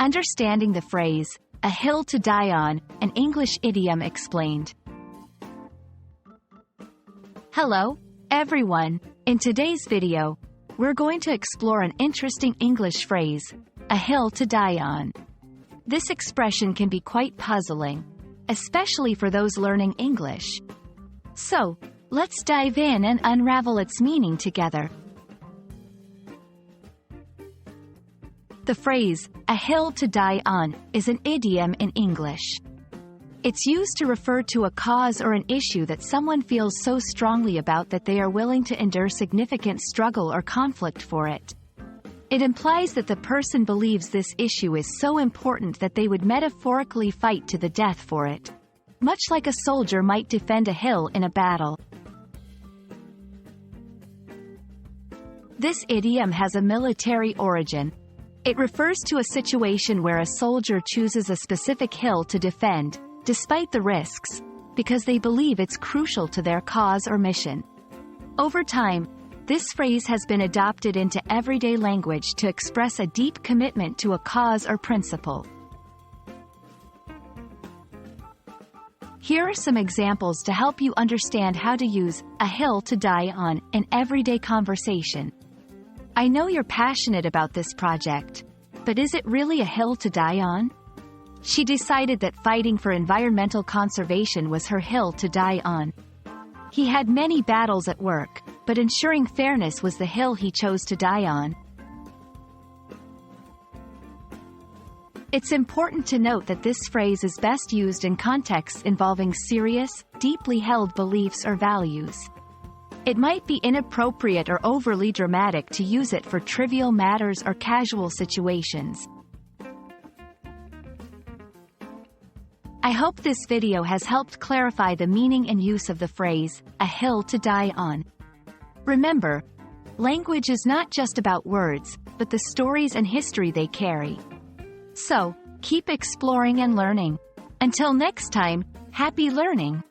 Understanding the phrase, "a hill to die on," an English idiom explained. Hello, everyone. In today's video, we're going to explore an interesting English phrase, "a hill to die on." This expression can be quite puzzling, especially for those learning English. So, let's dive in and unravel its meaning together. The phrase, "a hill to die on," is an idiom in English. It's used to refer to a cause or an issue that someone feels so strongly about that they are willing to endure significant struggle or conflict for it. It implies that the person believes this issue is so important that they would metaphorically fight to the death for it, much like a soldier might defend a hill in a battle. This idiom has a military origin. It refers to a situation where a soldier chooses a specific hill to defend, despite the risks, because they believe it's crucial to their cause or mission. Over time, this phrase has been adopted into everyday language to express a deep commitment to a cause or principle. Here are some examples to help you understand how to use "a hill to die on" in everyday conversation. I know you're passionate about this project, but is it really a hill to die on? She decided that fighting for environmental conservation was her hill to die on. He had many battles at work, but ensuring fairness was the hill he chose to die on. It's important to note that this phrase is best used in contexts involving serious, deeply held beliefs or values. It might be inappropriate or overly dramatic to use it for trivial matters or casual situations. I hope this video has helped clarify the meaning and use of the phrase, "a hill to die on." Remember, language is not just about words, but the stories and history they carry. So, keep exploring and learning. Until next time, happy learning!